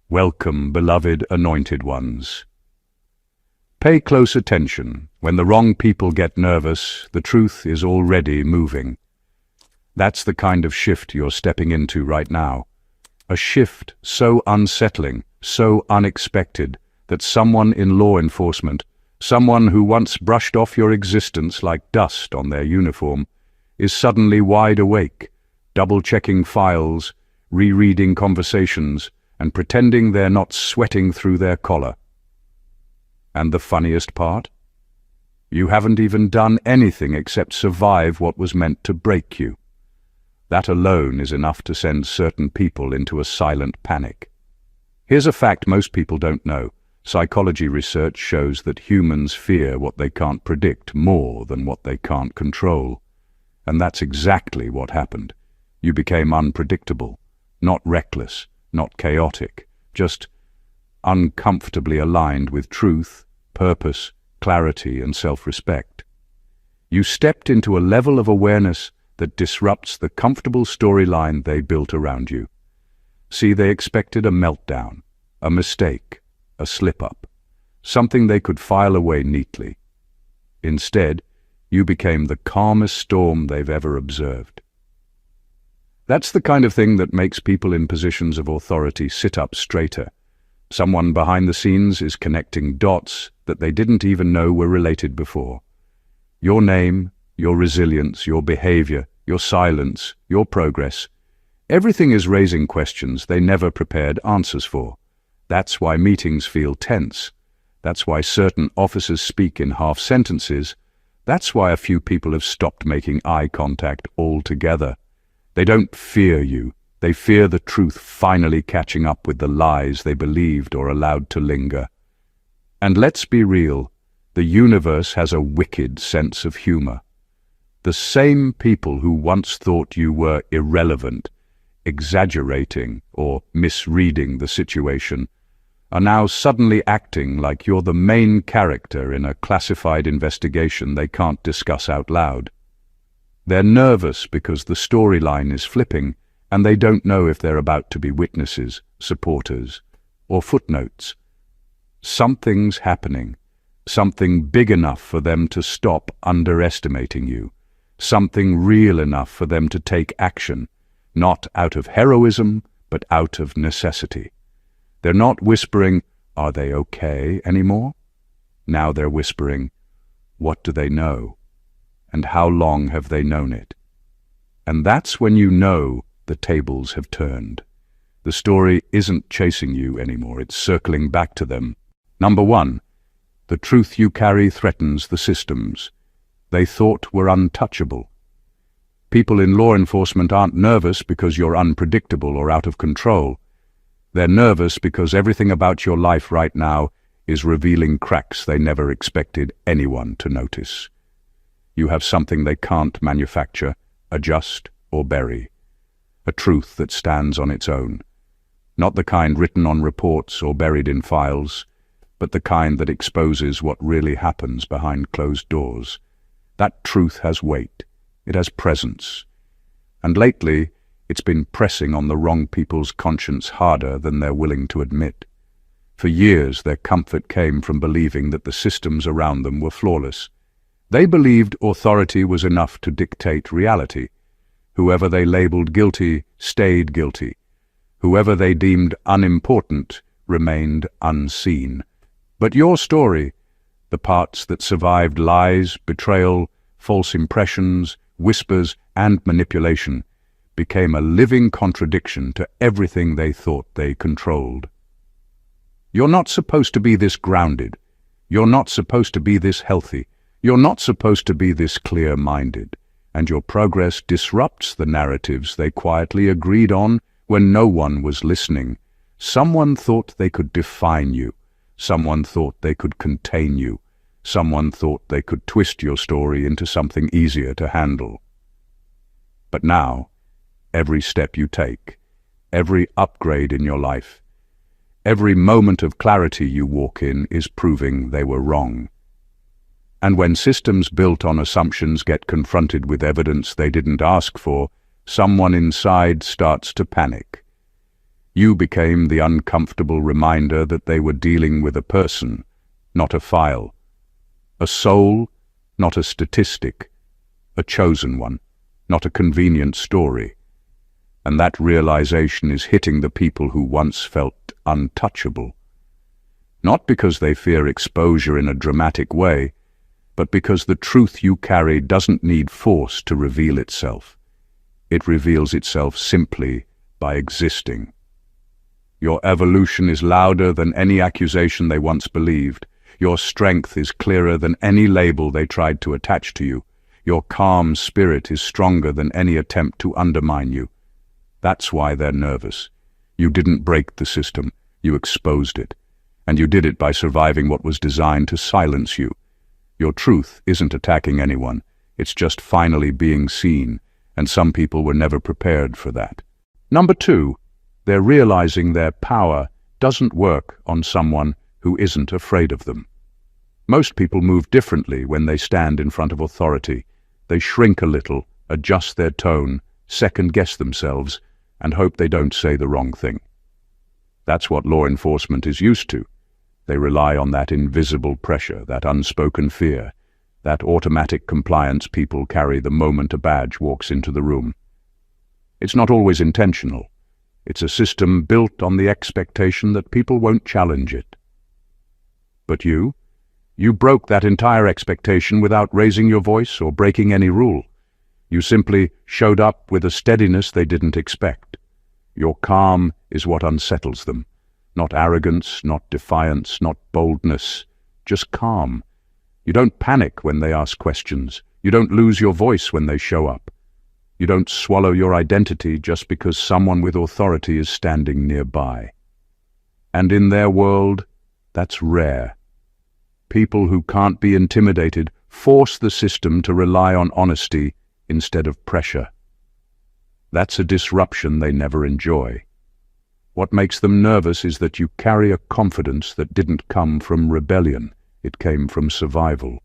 Welcome, beloved anointed ones. Pay close attention. When the wrong people get nervous, the truth is already moving. That's the kind of shift you're stepping into right now. A shift so unsettling, so unexpected, that someone in law enforcement, someone who once brushed off your existence like dust on their uniform, is suddenly wide awake, double-checking files, rereading conversations, and pretending they're not sweating through their collar. And the funniest part? You haven't even done anything except survive what was meant to break you. That alone is enough to send certain people into a silent panic. Here's a fact most people don't know. Psychology research shows that humans fear what they can't predict more than what they can't control. And that's exactly what happened. You became unpredictable, not reckless, not chaotic, just uncomfortably aligned with truth, purpose, clarity, and self-respect. You stepped into a level of awareness that disrupts the comfortable storyline they built around you. See, they expected a meltdown, a mistake, a slip-up, something they could file away neatly. Instead, you became the calmest storm they've ever observed. That's the kind of thing that makes people in positions of authority sit up straighter. Someone behind the scenes is connecting dots that they didn't even know were related before. Your name, your resilience, your behavior, your silence, your progress, everything is raising questions they never prepared answers for. That's why meetings feel tense. That's why certain officers speak in half sentences. That's why a few people have stopped making eye contact altogether. They don't fear you. They fear the truth finally catching up with the lies they believed or allowed to linger. And let's be real, the universe has a wicked sense of humor. The same people who once thought you were irrelevant, exaggerating, or misreading the situation are now suddenly acting like you're the main character in a classified investigation they can't discuss out loud. They're nervous because the storyline is flipping, and they don't know if they're about to be witnesses, supporters, or footnotes. Something's happening, something big enough for them to stop underestimating you, something real enough for them to take action, not out of heroism, but out of necessity. They're not whispering, "Are they okay?" anymore. Now they're whispering, "What do they know? And how long have they known it?" And that's when you know the tables have turned. The story isn't chasing you anymore, it's circling back to them. Number one, the truth you carry threatens the systems they thought were untouchable. People in law enforcement aren't nervous because you're unpredictable or out of control. They're nervous because everything about your life right now is revealing cracks they never expected anyone to notice. You have something they can't manufacture, adjust, or bury. A truth that stands on its own. Not the kind written on reports or buried in files, but the kind that exposes what really happens behind closed doors. That truth has weight. It has presence. And lately, it's been pressing on the wrong people's conscience harder than they're willing to admit. For years, their comfort came from believing that the systems around them were flawless. They believed authority was enough to dictate reality. Whoever they labeled guilty stayed guilty. Whoever they deemed unimportant remained unseen. But your story, the parts that survived lies, betrayal, false impressions, whispers, and manipulation, became a living contradiction to everything they thought they controlled. You're not supposed to be this grounded. You're not supposed to be this healthy. You're not supposed to be this clear-minded. And your progress disrupts the narratives they quietly agreed on when no one was listening. Someone thought they could define you. Someone thought they could contain you. Someone thought they could twist your story into something easier to handle. But now, every step you take, every upgrade in your life, every moment of clarity you walk in is proving they were wrong. And when systems built on assumptions get confronted with evidence they didn't ask for, someone inside starts to panic. You became the uncomfortable reminder that they were dealing with a person, not a file. A soul, not a statistic. A chosen one, not a convenient story. And that realization is hitting the people who once felt untouchable. Not because they fear exposure in a dramatic way, but because the truth you carry doesn't need force to reveal itself. It reveals itself simply by existing. Your evolution is louder than any accusation they once believed. Your strength is clearer than any label they tried to attach to you. Your calm spirit is stronger than any attempt to undermine you. That's why they're nervous. You didn't break the system, you exposed it. And you did it by surviving what was designed to silence you. Your truth isn't attacking anyone, it's just finally being seen, and some people were never prepared for that. Number 2, they're realizing their power doesn't work on someone who isn't afraid of them. Most people move differently when they stand in front of authority. They shrink a little, adjust their tone, second-guess themselves, and hope they don't say the wrong thing. That's what law enforcement is used to. They rely on that invisible pressure, that unspoken fear, that automatic compliance people carry the moment a badge walks into the room. It's not always intentional. It's a system built on the expectation that people won't challenge it. But you broke that entire expectation without raising your voice or breaking any rule. You simply showed up with a steadiness they didn't expect. Your calm is what unsettles them. Not arrogance, not defiance, not boldness, just calm. You don't panic when they ask questions. You don't lose your voice when they show up. You don't swallow your identity just because someone with authority is standing nearby. And in their world, that's rare. People who can't be intimidated force the system to rely on honesty instead of pressure. That's a disruption they never enjoy. What makes them nervous is that you carry a confidence that didn't come from rebellion, it came from survival.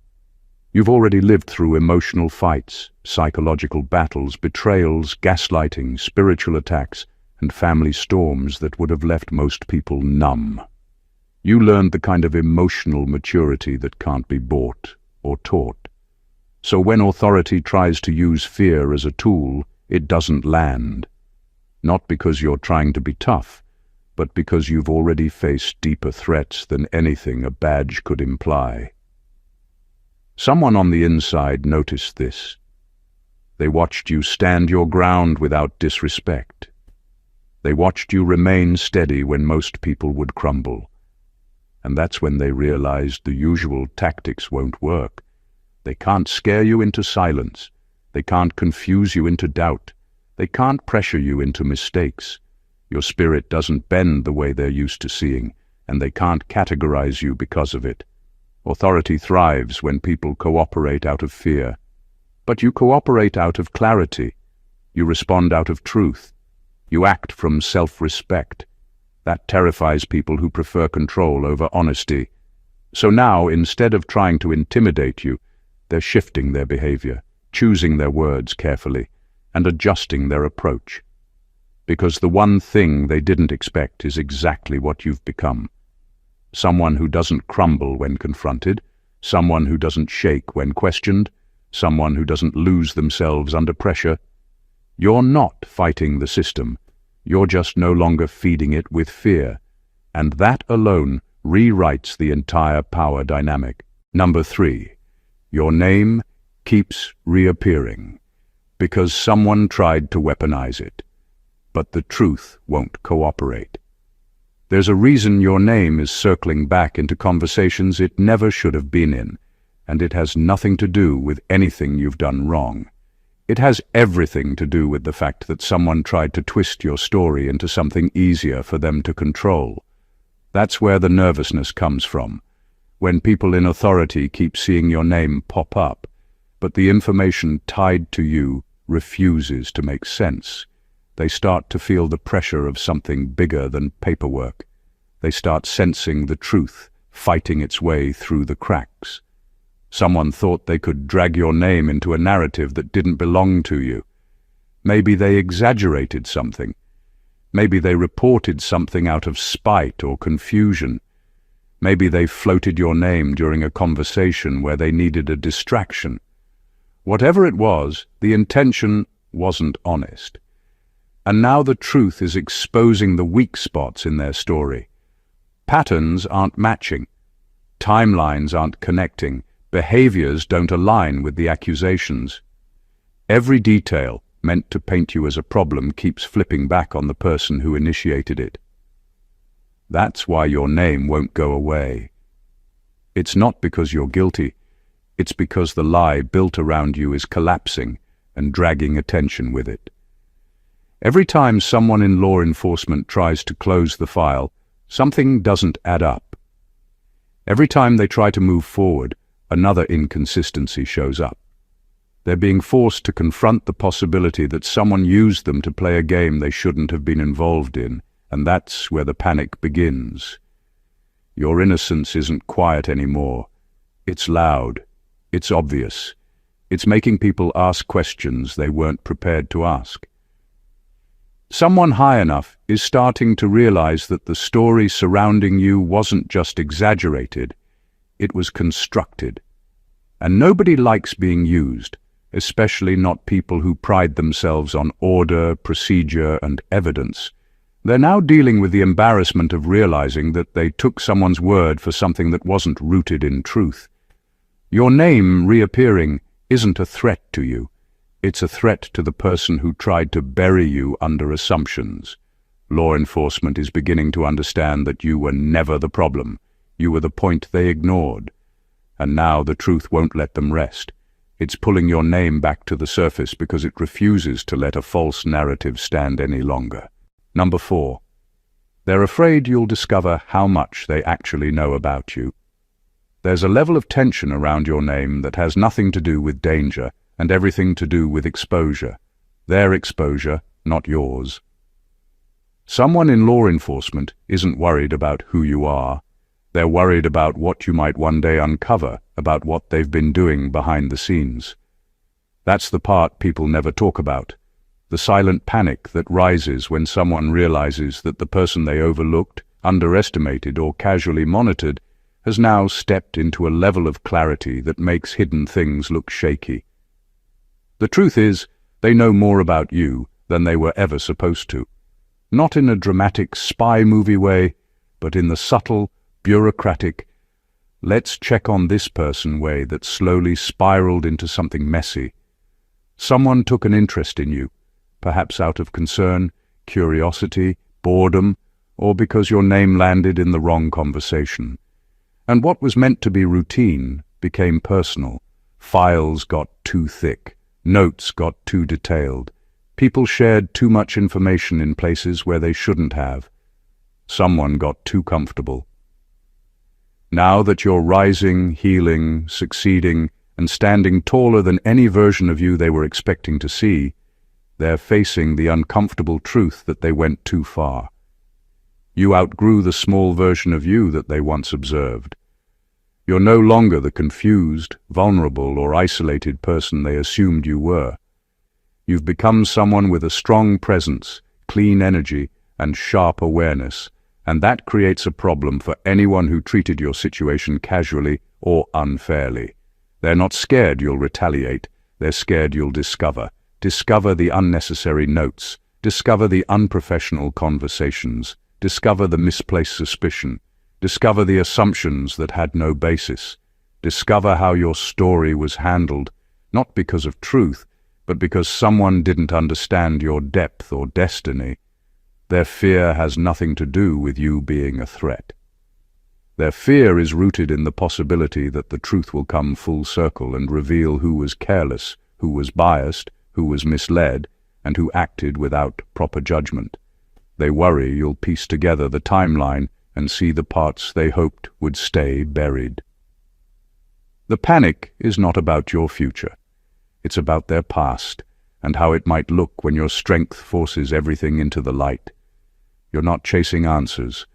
You've already lived through emotional fights, psychological battles, betrayals, gaslighting, spiritual attacks, and family storms that would have left most people numb. You learned the kind of emotional maturity that can't be bought or taught. So when authority tries to use fear as a tool, it doesn't land. Not because you're trying to be tough, but because you've already faced deeper threats than anything a badge could imply. Someone on the inside noticed this. They watched you stand your ground without disrespect. They watched you remain steady when most people would crumble. And that's when they realized the usual tactics won't work. They can't scare you into silence. They can't confuse you into doubt. They can't pressure you into mistakes. Your spirit doesn't bend the way they're used to seeing, and they can't categorize you because of it. Authority thrives when people cooperate out of fear. But you cooperate out of clarity. You respond out of truth. You act from self-respect. That terrifies people who prefer control over honesty. So now, instead of trying to intimidate you, they're shifting their behavior, choosing their words carefully, and adjusting their approach. Because the one thing they didn't expect is exactly what you've become. Someone who doesn't crumble when confronted, someone who doesn't shake when questioned, someone who doesn't lose themselves under pressure. You're not fighting the system, you're just no longer feeding it with fear, and that alone rewrites the entire power dynamic. Number 3, your name keeps reappearing, because someone tried to weaponize it. But the truth won't cooperate. There's a reason your name is circling back into conversations it never should have been in, and it has nothing to do with anything you've done wrong. It has everything to do with the fact that someone tried to twist your story into something easier for them to control. That's where the nervousness comes from, when people in authority keep seeing your name pop up, but the information tied to you refuses to make sense. They start to feel the pressure of something bigger than paperwork. They start sensing the truth fighting its way through the cracks. Someone thought they could drag your name into a narrative that didn't belong to you. Maybe they exaggerated something. Maybe they reported something out of spite or confusion. Maybe they floated your name during a conversation where they needed a distraction. Whatever it was, the intention wasn't honest. And now the truth is exposing the weak spots in their story. Patterns aren't matching. Timelines aren't connecting. Behaviors don't align with the accusations. Every detail meant to paint you as a problem keeps flipping back on the person who initiated it. That's why your name won't go away. It's not because you're guilty. It's because the lie built around you is collapsing and dragging attention with it. Every time someone in law enforcement tries to close the file, something doesn't add up. Every time they try to move forward, another inconsistency shows up. They're being forced to confront the possibility that someone used them to play a game they shouldn't have been involved in, and that's where the panic begins. Your innocence isn't quiet anymore. It's loud. It's obvious. It's making people ask questions they weren't prepared to ask. Someone high enough is starting to realize that the story surrounding you wasn't just exaggerated, it was constructed. And nobody likes being used, especially not people who pride themselves on order, procedure, and evidence. They're now dealing with the embarrassment of realizing that they took someone's word for something that wasn't rooted in truth. Your name reappearing isn't a threat to you. It's a threat to the person who tried to bury you under assumptions. Law enforcement is beginning to understand that you were never the problem. You were the point they ignored. And now the truth won't let them rest. It's pulling your name back to the surface because it refuses to let a false narrative stand any longer. Number 4. They're afraid you'll discover how much they actually know about you. There's a level of tension around your name that has nothing to do with danger and everything to do with exposure. Their exposure, not yours. Someone in law enforcement isn't worried about who you are. They're worried about what you might one day uncover, about what they've been doing behind the scenes. That's the part people never talk about. The silent panic that rises when someone realizes that the person they overlooked, underestimated, or casually monitored has now stepped into a level of clarity that makes hidden things look shaky. The truth is, they know more about you than they were ever supposed to. Not in a dramatic spy movie way, but in the subtle, bureaucratic, let's check on this person way that slowly spiraled into something messy. Someone took an interest in you, perhaps out of concern, curiosity, boredom, or because your name landed in the wrong conversation. And what was meant to be routine became personal. Files got too thick. Notes got too detailed. People shared too much information in places where they shouldn't have. Someone got too comfortable. Now that you're rising, healing, succeeding, and standing taller than any version of you they were expecting to see, they're facing the uncomfortable truth that they went too far. You outgrew the small version of you that they once observed. You're no longer the confused, vulnerable, or isolated person they assumed you were. You've become someone with a strong presence, clean energy, and sharp awareness, and that creates a problem for anyone who treated your situation casually or unfairly. They're not scared you'll retaliate, they're scared you'll discover the unnecessary notes, discover the unprofessional conversations, discover the misplaced suspicion, discover the assumptions that had no basis, discover how your story was handled, not because of truth, but because someone didn't understand your depth or destiny. Their fear has nothing to do with you being a threat. Their fear is rooted in the possibility that the truth will come full circle and reveal who was careless, who was biased, who was misled, and who acted without proper judgment. They worry you'll piece together the timeline and see the parts they hoped would stay buried. The panic is not about your future. It's about their past and how it might look when your strength forces everything into the light. You're not chasing answers,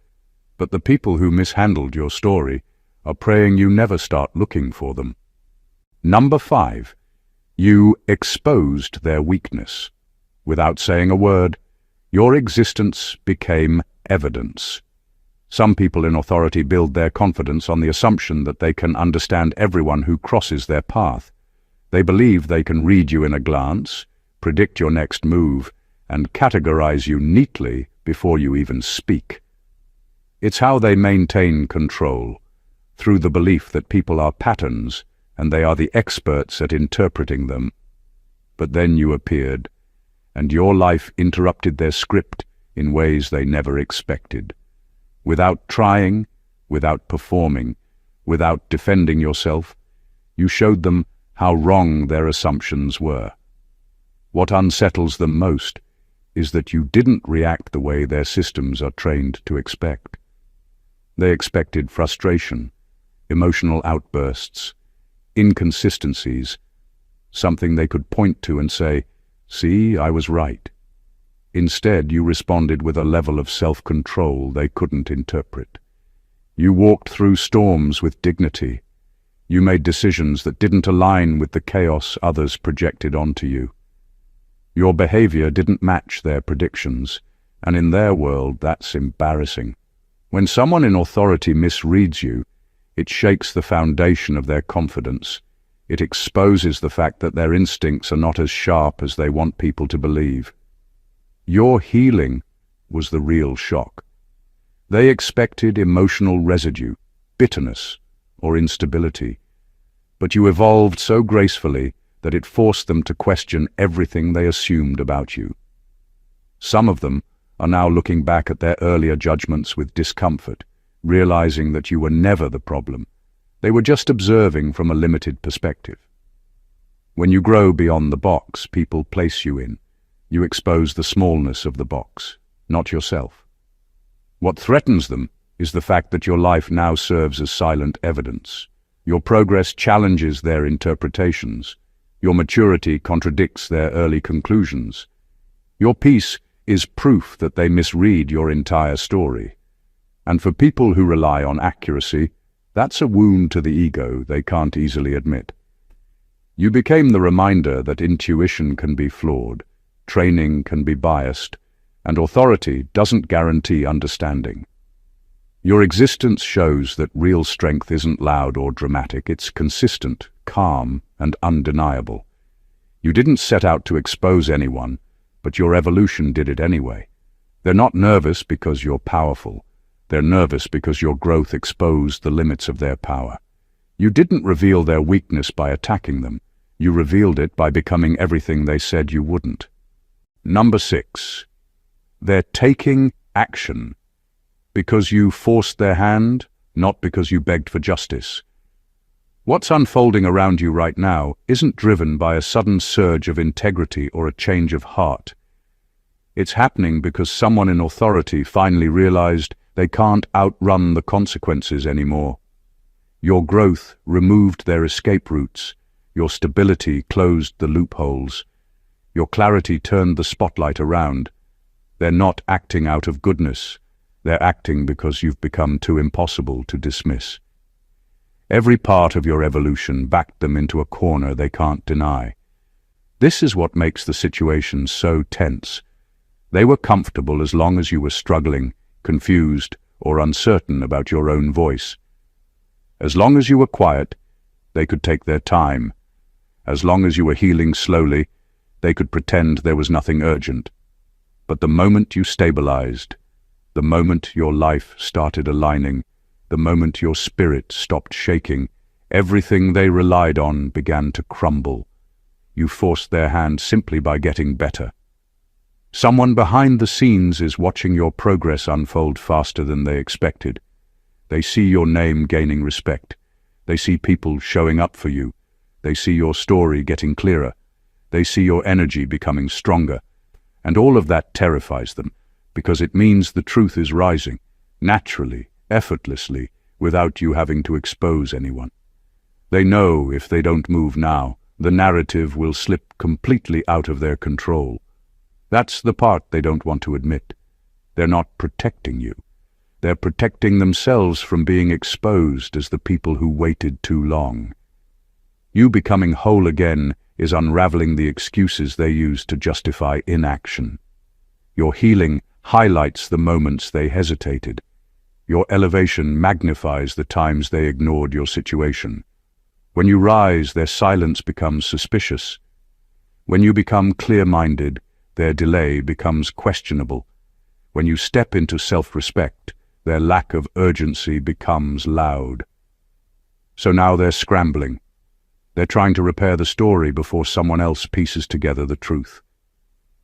but the people who mishandled your story are praying you never start looking for them. Number 5. You exposed their weakness. Without saying a word, Your existence became evidence. Some people in authority build their confidence on the assumption that they can understand everyone who crosses their path. They believe they can read you in a glance, predict your next move, and categorize you neatly before you even speak. It's how they maintain control, through the belief that people are patterns and they are the experts at interpreting them. But then you appeared, and your life interrupted their script in ways they never expected. Without trying, without performing, without defending yourself, you showed them how wrong their assumptions were. What unsettles them most is that you didn't react the way their systems are trained to expect. They expected frustration, emotional outbursts, inconsistencies, something they could point to and say, "See, I was right." Instead, you responded with a level of self-control they couldn't interpret. You walked through storms with dignity. You made decisions that didn't align with the chaos others projected onto you. Your behavior didn't match their predictions, and in their world, that's embarrassing. When someone in authority misreads you, it shakes the foundation of their confidence. It exposes the fact that their instincts are not as sharp as they want people to believe. Your healing was the real shock. They expected emotional residue, bitterness, or instability, but you evolved so gracefully that it forced them to question everything they assumed about you. Some of them are now looking back at their earlier judgments with discomfort, realizing that you were never the problem. They were just observing from a limited perspective. When you grow beyond the box people place you in, you expose the smallness of the box, not yourself. What threatens them is the fact that your life now serves as silent evidence. Your progress challenges their interpretations. Your maturity contradicts their early conclusions. Your peace is proof that they misread your entire story. And for people who rely on accuracy, that's a wound to the ego they can't easily admit. You became the reminder that intuition can be flawed, training can be biased, and authority doesn't guarantee understanding. Your existence shows that real strength isn't loud or dramatic, it's consistent, calm, and undeniable. You didn't set out to expose anyone, but your evolution did it anyway. They're not nervous because you're powerful. They're nervous because your growth exposed the limits of their power. You didn't reveal their weakness by attacking them. You revealed it by becoming everything they said you wouldn't. Number 6. They're taking action. Because you forced their hand, not because you begged for justice. What's unfolding around you right now isn't driven by a sudden surge of integrity or a change of heart. It's happening because someone in authority finally realized they can't outrun the consequences anymore. Your growth removed their escape routes. Your stability closed the loopholes. Your clarity turned the spotlight around. They're not acting out of goodness. They're acting because you've become too impossible to dismiss. Every part of your evolution backed them into a corner they can't deny. This is what makes the situation so tense. They were comfortable as long as you were struggling, confused, or uncertain about your own voice. As long as you were quiet, they could take their time. As long as you were healing slowly, they could pretend there was nothing urgent. But the moment you stabilized, the moment your life started aligning, the moment your spirit stopped shaking, everything they relied on began to crumble. You forced their hand simply by getting better. Someone behind the scenes is watching your progress unfold faster than they expected. They see your name gaining respect. They see people showing up for you. They see your story getting clearer. They see your energy becoming stronger. And all of that terrifies them, because it means the truth is rising, naturally, effortlessly, without you having to expose anyone. They know if they don't move now, the narrative will slip completely out of their control. That's the part they don't want to admit. They're not protecting you. They're protecting themselves from being exposed as the people who waited too long. You becoming whole again is unraveling the excuses they use to justify inaction. Your healing highlights the moments they hesitated. Your elevation magnifies the times they ignored your situation. When you rise, their silence becomes suspicious. When you become clear-minded, their delay becomes questionable. When you step into self-respect, their lack of urgency becomes loud. So now they're scrambling. They're trying to repair the story before someone else pieces together the truth.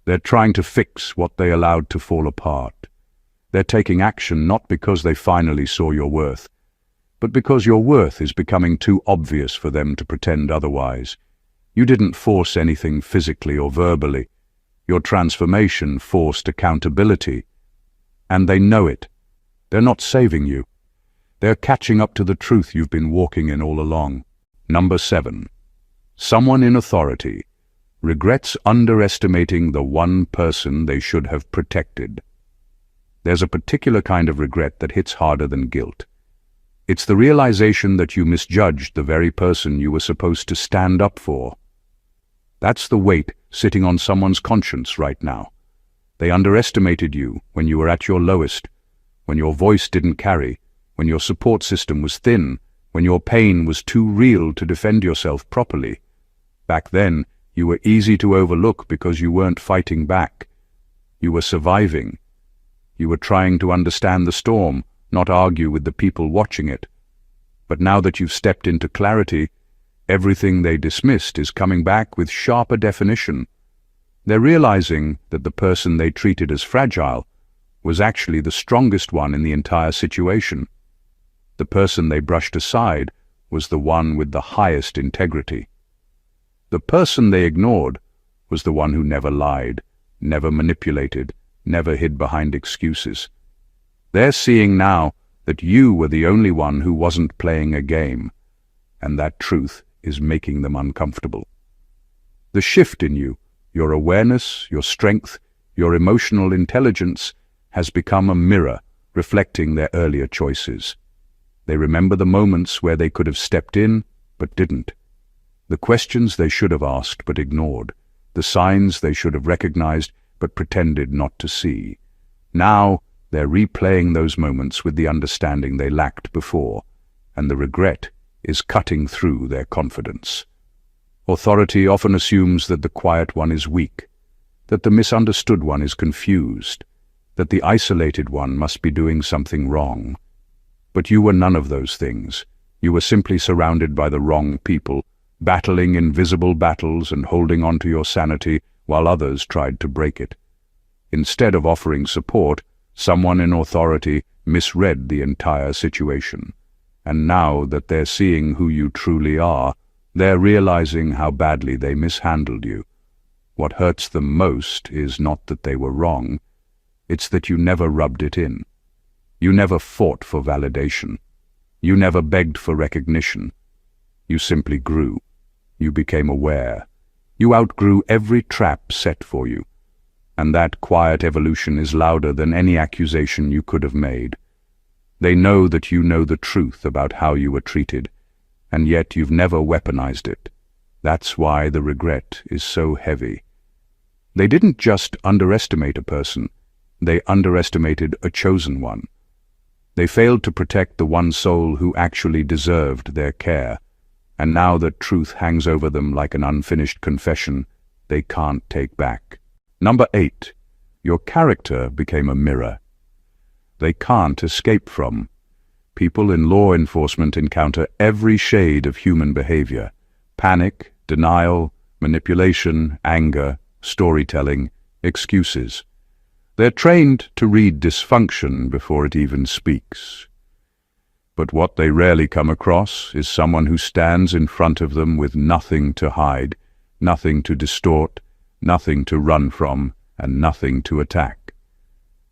They're trying to fix what they allowed to fall apart. They're taking action not because they finally saw your worth, but because your worth is becoming too obvious for them to pretend otherwise. You didn't force anything physically or verbally. Your transformation forced accountability. And they know it. They're not saving you. They're catching up to the truth you've been walking in all along. Number 7. Someone in authority regrets underestimating the one person they should have protected. There's a particular kind of regret that hits harder than guilt. It's the realization that you misjudged the very person you were supposed to stand up for. That's the weight sitting on someone's conscience right now. They underestimated you when you were at your lowest, when your voice didn't carry, when your support system was thin, when your pain was too real to defend yourself properly. Back then, you were easy to overlook because you weren't fighting back. You were surviving. You were trying to understand the storm, not argue with the people watching it. But now that you've stepped into clarity, everything they dismissed is coming back with sharper definition. They're realizing that the person they treated as fragile was actually the strongest one in the entire situation. The person they brushed aside was the one with the highest integrity. The person they ignored was the one who never lied, never manipulated, never hid behind excuses. They're seeing now that you were the only one who wasn't playing a game, and that truth is making them uncomfortable. The shift in you, your awareness, your strength, your emotional intelligence, has become a mirror reflecting their earlier choices. They remember the moments where they could have stepped in, but didn't. The questions they should have asked but ignored. The signs they should have recognized but pretended not to see. Now, they're replaying those moments with the understanding they lacked before, and the regret is cutting through their confidence. Authority often assumes that the quiet one is weak, that the misunderstood one is confused, that the isolated one must be doing something wrong. But you were none of those things. You were simply surrounded by the wrong people, battling invisible battles and holding on to your sanity while others tried to break it. Instead of offering support, someone in authority misread the entire situation. And now that they're seeing who you truly are, they're realizing how badly they mishandled you. What hurts them most is not that they were wrong, it's that you never rubbed it in. You never fought for validation. You never begged for recognition. You simply grew. You became aware. You outgrew every trap set for you. And that quiet evolution is louder than any accusation you could have made. They know that you know the truth about how you were treated, and yet you've never weaponized it. That's why the regret is so heavy. They didn't just underestimate a person, they underestimated a chosen one. They failed to protect the one soul who actually deserved their care, and now that truth hangs over them like an unfinished confession they can't take back. Number 8. Your character became a mirror they can't escape from. People in law enforcement encounter every shade of human behavior: panic, denial, manipulation, anger, storytelling, excuses. They're trained to read dysfunction before it even speaks. But what they rarely come across is someone who stands in front of them with nothing to hide, nothing to distort, nothing to run from, and nothing to attack.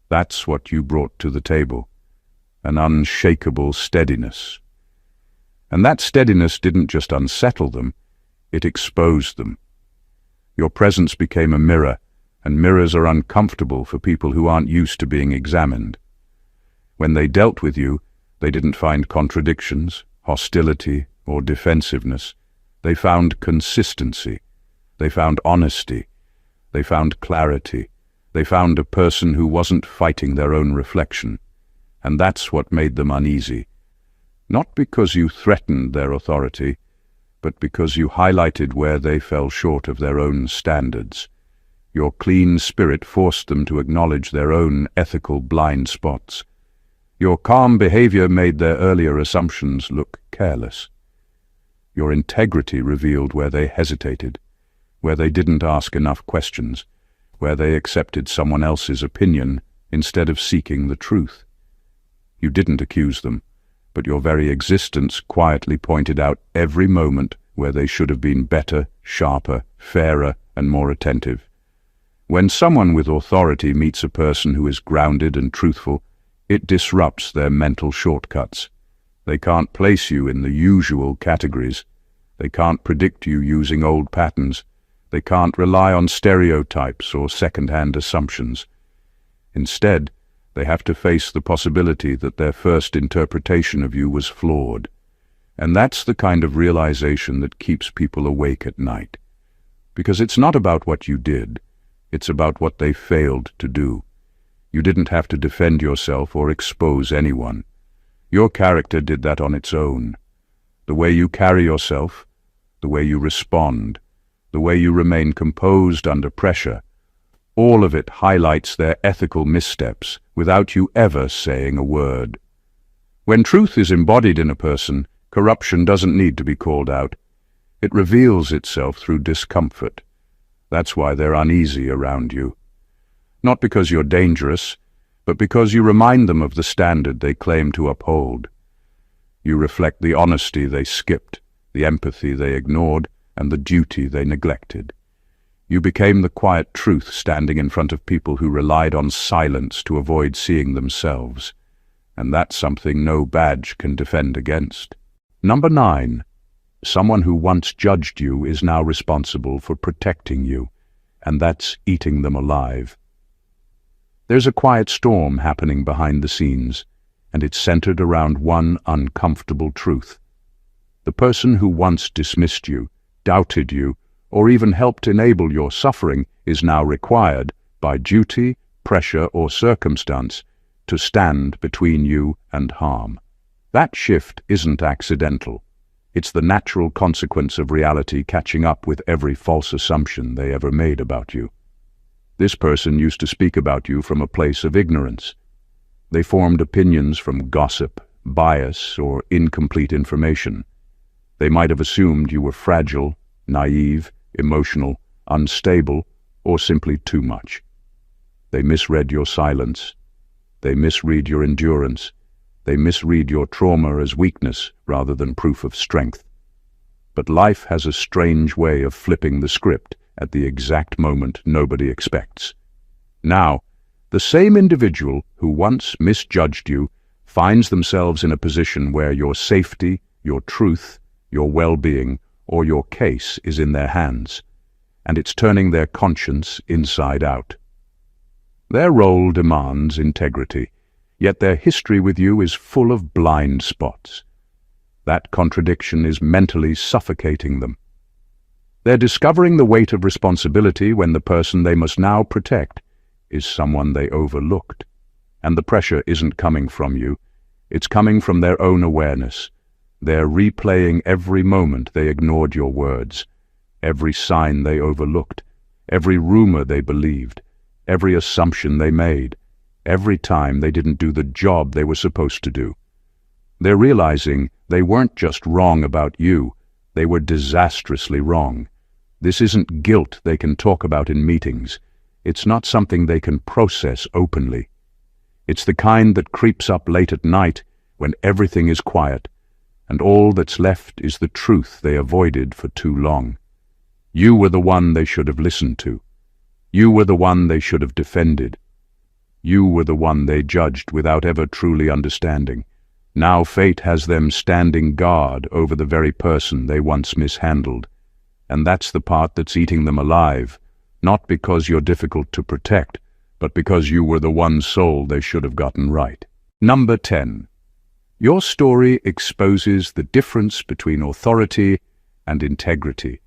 That's what you brought to the table, an unshakable steadiness. And that steadiness didn't just unsettle them, it exposed them. Your presence became a mirror, and mirrors are uncomfortable for people who aren't used to being examined. When they dealt with you, they didn't find contradictions, hostility, or defensiveness. They found consistency. They found honesty. They found clarity. They found a person who wasn't fighting their own reflection, and that's what made them uneasy. Not because you threatened their authority, but because you highlighted where they fell short of their own standards. Your clean spirit forced them to acknowledge their own ethical blind spots. Your calm behavior made their earlier assumptions look careless. Your integrity revealed where they hesitated, where they didn't ask enough questions, where they accepted someone else's opinion instead of seeking the truth. You didn't accuse them, but your very existence quietly pointed out every moment where they should have been better, sharper, fairer, and more attentive. When someone with authority meets a person who is grounded and truthful, it disrupts their mental shortcuts. They can't place you in the usual categories. They can't predict you using old patterns. They can't rely on stereotypes or second-hand assumptions. Instead, they have to face the possibility that their first interpretation of you was flawed. And that's the kind of realization that keeps people awake at night. Because it's not about what you did, it's about what they failed to do. You didn't have to defend yourself or expose anyone. Your character did that on its own. The way you carry yourself, the way you respond, the way you remain composed under pressure, all of it highlights their ethical missteps without you ever saying a word. When truth is embodied in a person, corruption doesn't need to be called out. It reveals itself through discomfort. That's why they're uneasy around you. Not because you're dangerous, but because you remind them of the standard they claim to uphold. You reflect the honesty they skipped, the empathy they ignored, and the duty they neglected. You became the quiet truth standing in front of people who relied on silence to avoid seeing themselves. And that's something no badge can defend against. Number 9. Someone who once judged you is now responsible for protecting you, and that's eating them alive. There's a quiet storm happening behind the scenes, and it's centered around one uncomfortable truth. The person who once dismissed you, doubted you, or even helped enable your suffering is now required, by duty, pressure, or circumstance, to stand between you and harm. That shift isn't accidental. It's the natural consequence of reality catching up with every false assumption they ever made about you. This person used to speak about you from a place of ignorance. They formed opinions from gossip, bias, or incomplete information. They might have assumed you were fragile, naive, emotional, unstable, or simply too much. They misread your silence. They misread your endurance. They misread your trauma as weakness rather than proof of strength. But life has a strange way of flipping the script at the exact moment nobody expects. Now, the same individual who once misjudged you finds themselves in a position where your safety, your truth, your well-being, or your case is in their hands, and it's turning their conscience inside out. Their role demands integrity, yet their history with you is full of blind spots. That contradiction is mentally suffocating them. They're discovering the weight of responsibility when the person they must now protect is someone they overlooked. And the pressure isn't coming from you, it's coming from their own awareness. They're replaying every moment they ignored your words, every sign they overlooked, every rumor they believed, every assumption they made, every time they didn't do the job they were supposed to do. They're realizing they weren't just wrong about you, they were disastrously wrong. This isn't guilt they can talk about in meetings. It's not something they can process openly. It's the kind that creeps up late at night when everything is quiet, and all that's left is the truth they avoided for too long. You were the one they should have listened to. You were the one they should have defended. You were the one they judged without ever truly understanding. Now fate has them standing guard over the very person they once mishandled. And that's the part that's eating them alive, not because you're difficult to protect, but because you were the one soul they should have gotten right. Number 10. Your story exposes the difference between authority and integrity.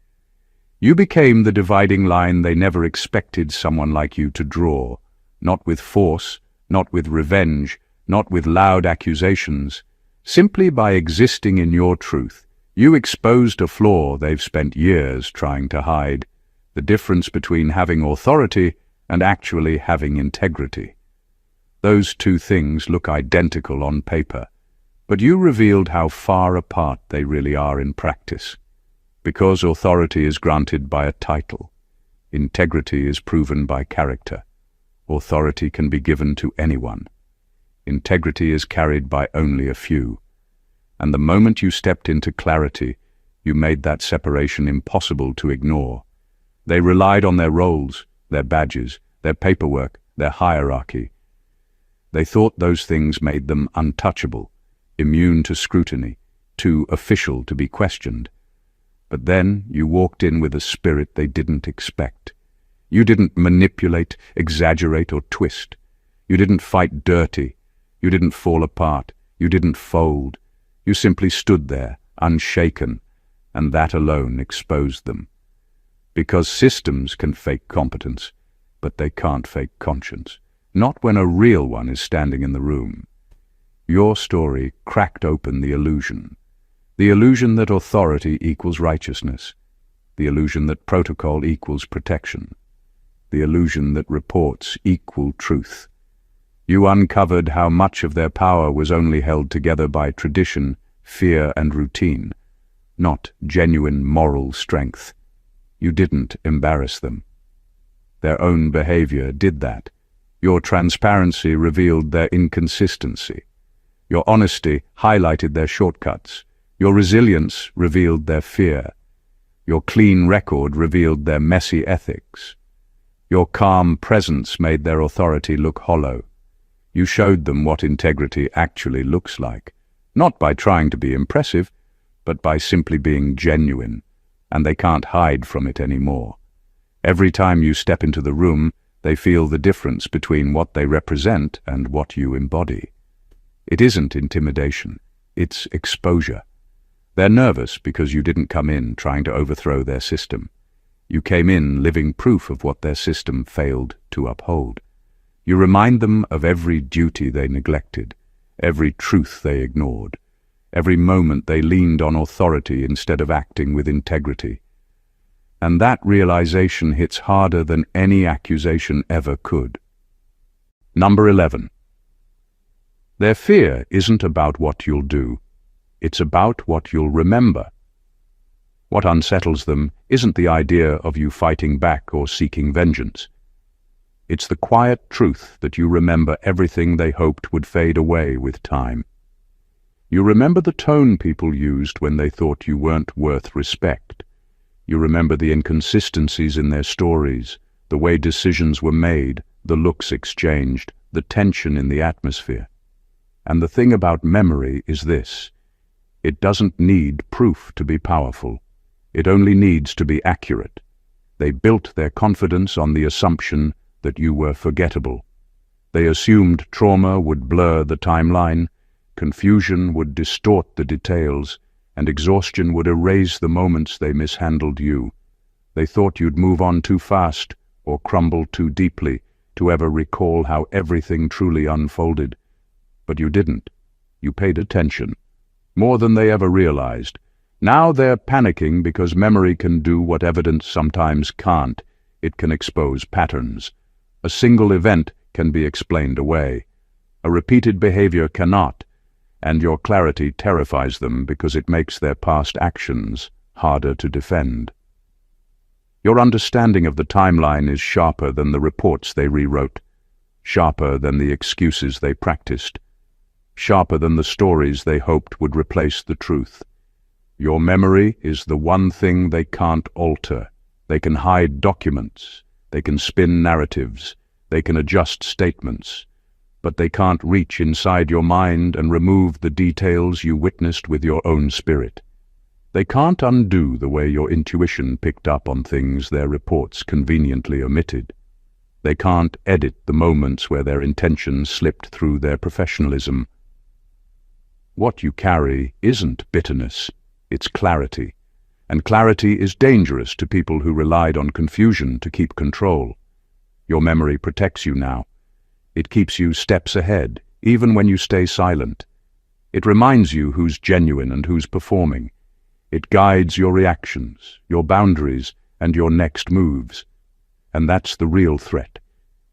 You became the dividing line they never expected someone like you to draw, not with force, not with revenge, not with loud accusations. Simply by existing in your truth, you exposed a flaw they've spent years trying to hide, the difference between having authority and actually having integrity. Those two things look identical on paper, but you revealed how far apart they really are in practice. Because authority is granted by a title, integrity is proven by character. Authority can be given to anyone. Integrity is carried by only a few. And the moment you stepped into clarity, you made that separation impossible to ignore. They relied on their roles, their badges, their paperwork, their hierarchy. They thought those things made them untouchable, immune to scrutiny, too official to be questioned. But then you walked in with a spirit they didn't expect. You didn't manipulate, exaggerate, or twist. You didn't fight dirty. You didn't fall apart. You didn't fold. You simply stood there, unshaken, and that alone exposed them. Because systems can fake competence, but they can't fake conscience. Not when a real one is standing in the room. Your story cracked open the illusion. The illusion that authority equals righteousness. The illusion that protocol equals protection. The illusion that reports equal truth. You uncovered how much of their power was only held together by tradition, fear, and routine, not genuine moral strength. You didn't embarrass them. Their own behavior did that. Your transparency revealed their inconsistency. Your honesty highlighted their shortcuts. Your resilience revealed their fear. Your clean record revealed their messy ethics. Your calm presence made their authority look hollow. You showed them what integrity actually looks like, not by trying to be impressive, but by simply being genuine, and they can't hide from it anymore. Every time you step into the room, they feel the difference between what they represent and what you embody. It isn't intimidation, it's exposure. They're nervous because you didn't come in trying to overthrow their system. You came in living proof of what their system failed to uphold. You remind them of every duty they neglected, every truth they ignored, every moment they leaned on authority instead of acting with integrity. And that realization hits harder than any accusation ever could. Number 11. Their fear isn't about what you'll do. It's about what you'll remember. What unsettles them isn't the idea of you fighting back or seeking vengeance. It's the quiet truth that you remember everything they hoped would fade away with time. You remember the tone people used when they thought you weren't worth respect. You remember the inconsistencies in their stories, the way decisions were made, the looks exchanged, the tension in the atmosphere. And the thing about memory is this: it doesn't need proof to be powerful. It only needs to be accurate. They built their confidence on the assumption that you were forgettable. They assumed trauma would blur the timeline, confusion would distort the details, and exhaustion would erase the moments they mishandled you. They thought you'd move on too fast or crumble too deeply to ever recall how everything truly unfolded. But you didn't. You paid attention. More than they ever realized. Now they're panicking because memory can do what evidence sometimes can't. It can expose patterns. A single event can be explained away. A repeated behavior cannot, and your clarity terrifies them because it makes their past actions harder to defend. Your understanding of the timeline is sharper than the reports they rewrote, sharper than the excuses they practiced, sharper than the stories they hoped would replace the truth. Your memory is the one thing they can't alter. They can hide documents, they can spin narratives, they can adjust statements, but they can't reach inside your mind and remove the details you witnessed with your own spirit. They can't undo the way your intuition picked up on things their reports conveniently omitted. They can't edit the moments where their intentions slipped through their professionalism. What you carry isn't bitterness, it's clarity. And clarity is dangerous to people who relied on confusion to keep control. Your memory protects you now. It keeps you steps ahead, even when you stay silent. It reminds you who's genuine and who's performing. It guides your reactions, your boundaries, and your next moves. And that's the real threat.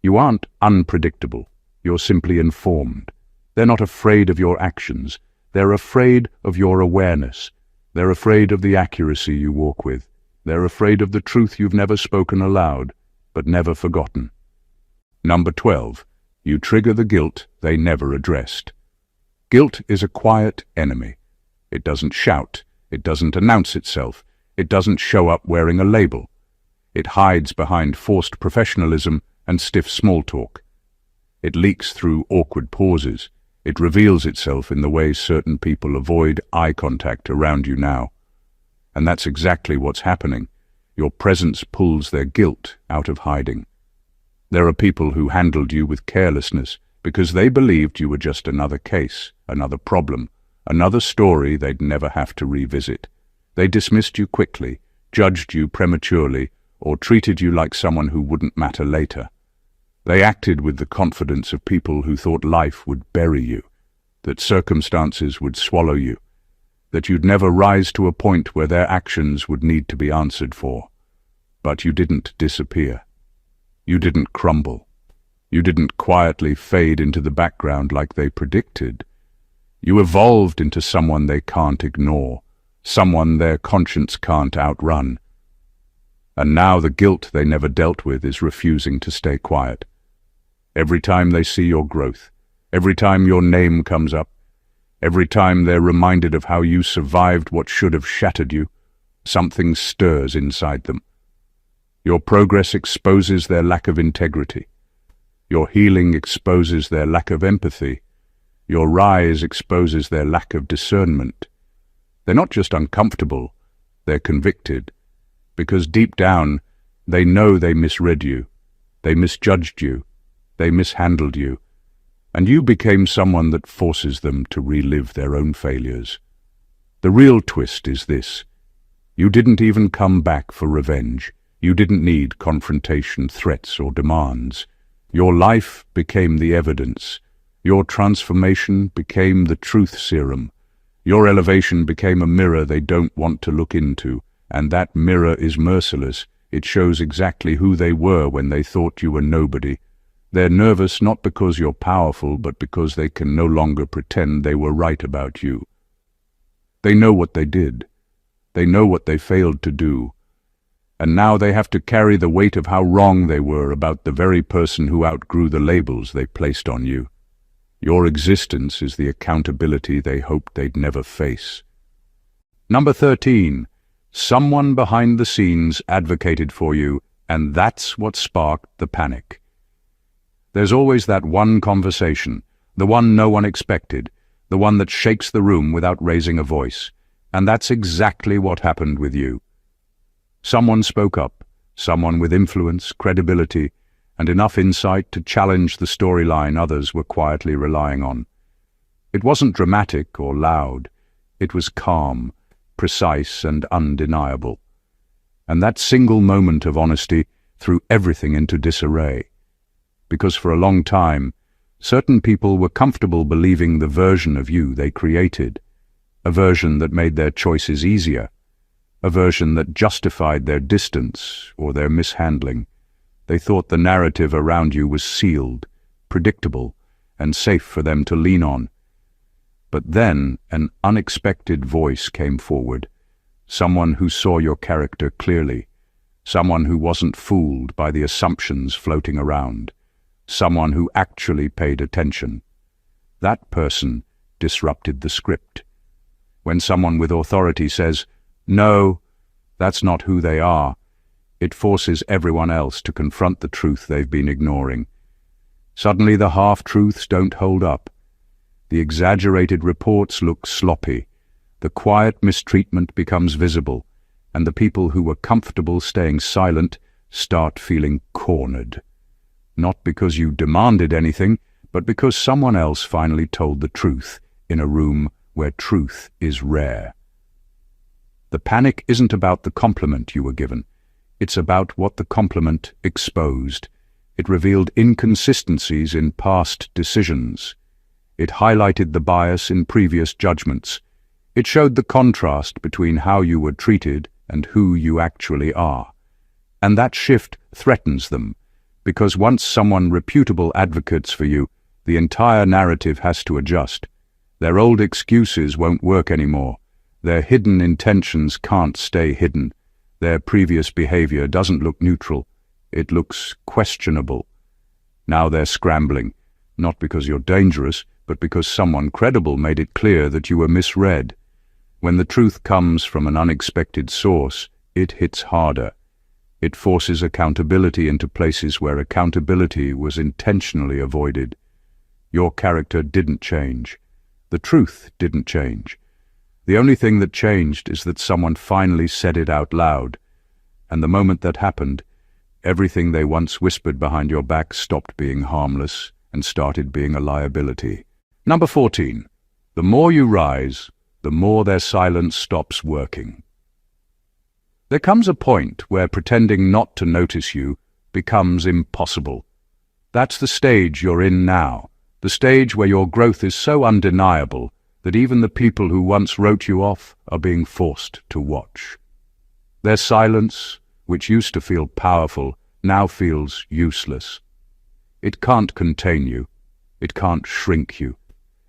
You aren't unpredictable. You're simply informed. They're not afraid of your actions. They're afraid of your awareness. They're afraid of the accuracy you walk with. They're afraid of the truth you've never spoken aloud, but never forgotten. Number 12. You trigger the guilt they never addressed. Guilt is a quiet enemy. It doesn't shout. It doesn't announce itself. It doesn't show up wearing a label. It hides behind forced professionalism and stiff small talk. It leaks through awkward pauses. It reveals itself in the way certain people avoid eye contact around you now. And that's exactly what's happening. Your presence pulls their guilt out of hiding. There are people who handled you with carelessness because they believed you were just another case, another problem, another story they'd never have to revisit. They dismissed you quickly, judged you prematurely, or treated you like someone who wouldn't matter later. They acted with the confidence of people who thought life would bury you, that circumstances would swallow you, that you'd never rise to a point where their actions would need to be answered for. But you didn't disappear. You didn't crumble. You didn't quietly fade into the background like they predicted. You evolved into someone they can't ignore, someone their conscience can't outrun. And now the guilt they never dealt with is refusing to stay quiet. Every time they see your growth, every time your name comes up, every time they're reminded of how you survived what should have shattered you, something stirs inside them. Your progress exposes their lack of integrity. Your healing exposes their lack of empathy. Your rise exposes their lack of discernment. They're not just uncomfortable, they're convicted. Because deep down, they know they misread you, they misjudged you, they mishandled you, and you became someone that forces them to relive their own failures. The real twist is this. You didn't even come back for revenge. You didn't need confrontation, threats, or demands. Your life became the evidence. Your transformation became the truth serum. Your elevation became a mirror they don't want to look into. And that mirror is merciless. It shows exactly who they were when they thought you were nobody. They're nervous not because you're powerful, but because they can no longer pretend they were right about you. They know what they did. They know what they failed to do. And now they have to carry the weight of how wrong they were about the very person who outgrew the labels they placed on you. Your existence is the accountability they hoped they'd never face. Number 13. Someone behind the scenes advocated for you, and that's what sparked the panic. There's always that one conversation, the one no one expected, the one that shakes the room without raising a voice, and that's exactly what happened with you. Someone spoke up, someone with influence, credibility, and enough insight to challenge the storyline others were quietly relying on. It wasn't dramatic or loud, it was calm, precise and undeniable. And that single moment of honesty threw everything into disarray. Because for a long time, certain people were comfortable believing the version of you they created, a version that made their choices easier, a version that justified their distance or their mishandling. They thought the narrative around you was sealed, predictable, and safe for them to lean on. But then an unexpected voice came forward, someone who saw your character clearly, someone who wasn't fooled by the assumptions floating around, someone who actually paid attention. That person disrupted the script. When someone with authority says, "No, that's not who they are," it forces everyone else to confront the truth they've been ignoring. Suddenly the half-truths don't hold up. The exaggerated reports look sloppy. The quiet mistreatment becomes visible, and the people who were comfortable staying silent start feeling cornered. Not because you demanded anything, but because someone else finally told the truth in a room where truth is rare. The panic isn't about the compliment you were given. It's about what the compliment exposed. It revealed inconsistencies in past decisions. It highlighted the bias in previous judgments. It showed the contrast between how you were treated and who you actually are. And that shift threatens them, because once someone reputable advocates for you, the entire narrative has to adjust. Their old excuses won't work anymore. Their hidden intentions can't stay hidden. Their previous behavior doesn't look neutral. It looks questionable. Now they're scrambling, not because you're dangerous, but because someone credible made it clear that you were misread. When the truth comes from an unexpected source, it hits harder. It forces accountability into places where accountability was intentionally avoided. Your character didn't change. The truth didn't change. The only thing that changed is that someone finally said it out loud. And the moment that happened, everything they once whispered behind your back stopped being harmless and started being a liability. Number 14. The more you rise, the more their silence stops working. There comes a point where pretending not to notice you becomes impossible. That's the stage you're in now, the stage where your growth is so undeniable that even the people who once wrote you off are being forced to watch. Their silence, which used to feel powerful, now feels useless. It can't contain you. It can't shrink you.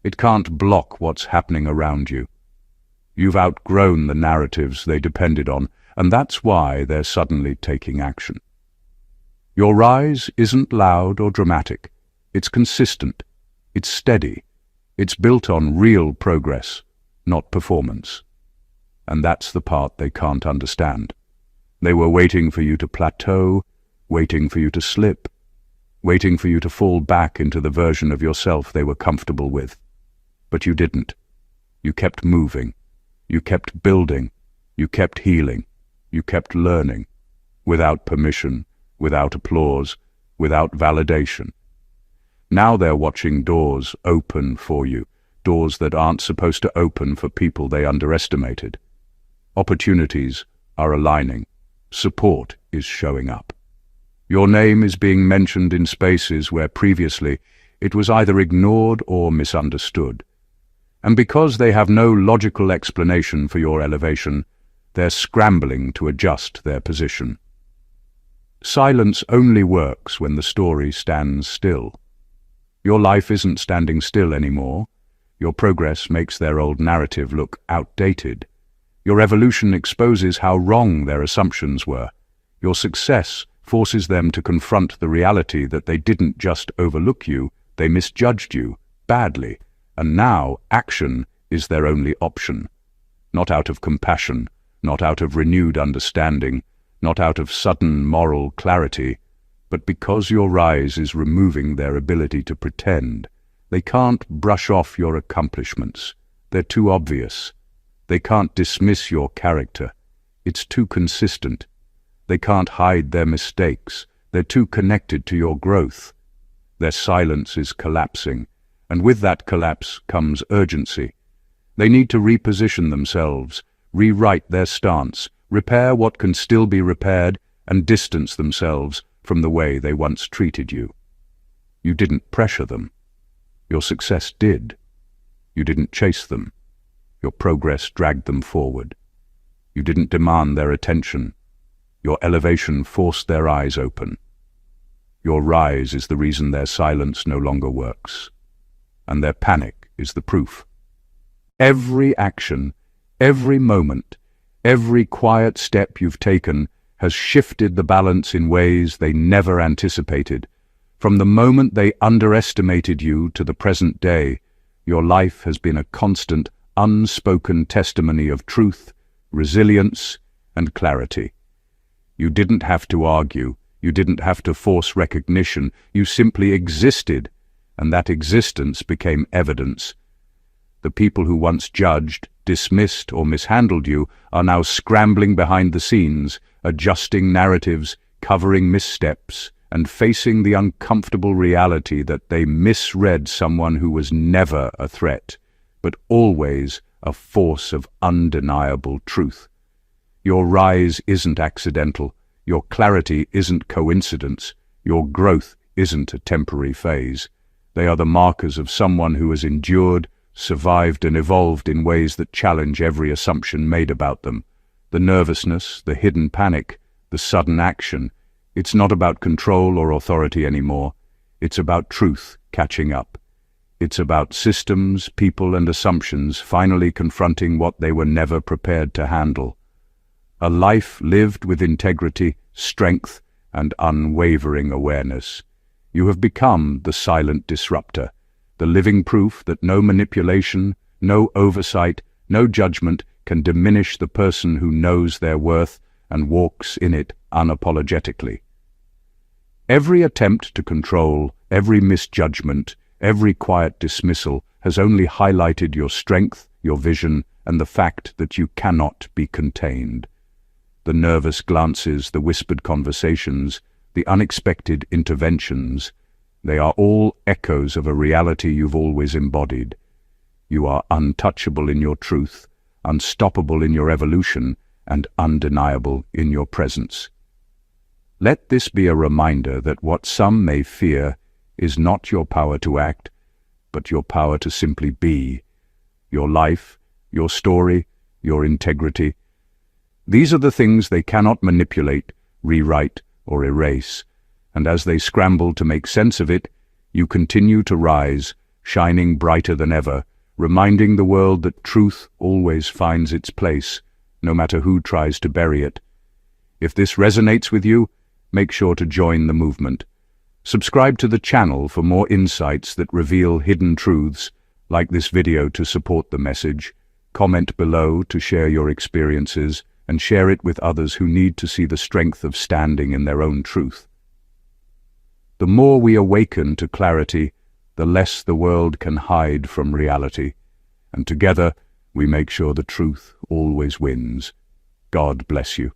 It can't block what's happening around you. You've outgrown the narratives they depended on, and that's why they're suddenly taking action. Your rise isn't loud or dramatic. It's consistent. It's steady. It's built on real progress, not performance. And that's the part they can't understand. They were waiting for you to plateau, waiting for you to slip, waiting for you to fall back into the version of yourself they were comfortable with. But you didn't. You kept moving. You kept building. You kept healing. You kept learning. Without permission, without applause, without validation. Now they're watching doors open for you, doors that aren't supposed to open for people they underestimated. Opportunities are aligning. Support is showing up. Your name is being mentioned in spaces where previously it was either ignored or misunderstood. And because they have no logical explanation for your elevation, they're scrambling to adjust their position. Silence only works when the story stands still. Your life isn't standing still anymore. Your progress makes their old narrative look outdated. Your evolution exposes how wrong their assumptions were. Your success forces them to confront the reality that they didn't just overlook you, they misjudged you badly, and now action is their only option. Not out of compassion, not out of renewed understanding, not out of sudden moral clarity, but because your rise is removing their ability to pretend. They can't brush off your accomplishments. They're too obvious. They can't dismiss your character. It's too consistent. They can't hide their mistakes. They're too connected to your growth. Their silence is collapsing, and with that collapse comes urgency. They need to reposition themselves, rewrite their stance, repair what can still be repaired, and distance themselves from the way they once treated you. You didn't pressure them. Your success did. You didn't chase them. Your progress dragged them forward. You didn't demand their attention. Your elevation forced their eyes open. Your rise is the reason their silence no longer works, and their panic is the proof. Every action, every moment, every quiet step you've taken has shifted the balance in ways they never anticipated. From the moment they underestimated you to the present day, your life has been a constant, unspoken testimony of truth, resilience, and clarity. You didn't have to argue. You didn't have to force recognition. You simply existed, and that existence became evidence. The people who once judged, dismissed, or mishandled you are now scrambling behind the scenes, adjusting narratives, covering missteps, and facing the uncomfortable reality that they misread someone who was never a threat, but always a force of undeniable truth. Your rise isn't accidental. Your clarity isn't coincidence. Your growth isn't a temporary phase. They are the markers of someone who has endured, survived, and evolved in ways that challenge every assumption made about them. The nervousness, the hidden panic, the sudden action. It's not about control or authority anymore. It's about truth catching up. It's about systems, people, and assumptions finally confronting what they were never prepared to handle. A life lived with integrity, strength, and unwavering awareness. You have become the silent disruptor, the living proof that no manipulation, no oversight, no judgment can diminish the person who knows their worth and walks in it unapologetically. Every attempt to control, every misjudgment, every quiet dismissal has only highlighted your strength, your vision, and the fact that you cannot be contained. The nervous glances, the whispered conversations, the unexpected interventions, they are all echoes of a reality you've always embodied. You are untouchable in your truth, unstoppable in your evolution, and undeniable in your presence. Let this be a reminder that what some may fear is not your power to act, but your power to simply be. Your life, your story, your integrity. These are the things they cannot manipulate, rewrite, or erase, and as they scramble to make sense of it, you continue to rise, shining brighter than ever, reminding the world that truth always finds its place, no matter who tries to bury it. If this resonates with you, make sure to join the movement. Subscribe to the channel for more insights that reveal hidden truths, like this video to support the message, comment below to share your experiences, and share it with others who need to see the strength of standing in their own truth. The more we awaken to clarity, the less the world can hide from reality, and together we make sure the truth always wins. God bless you.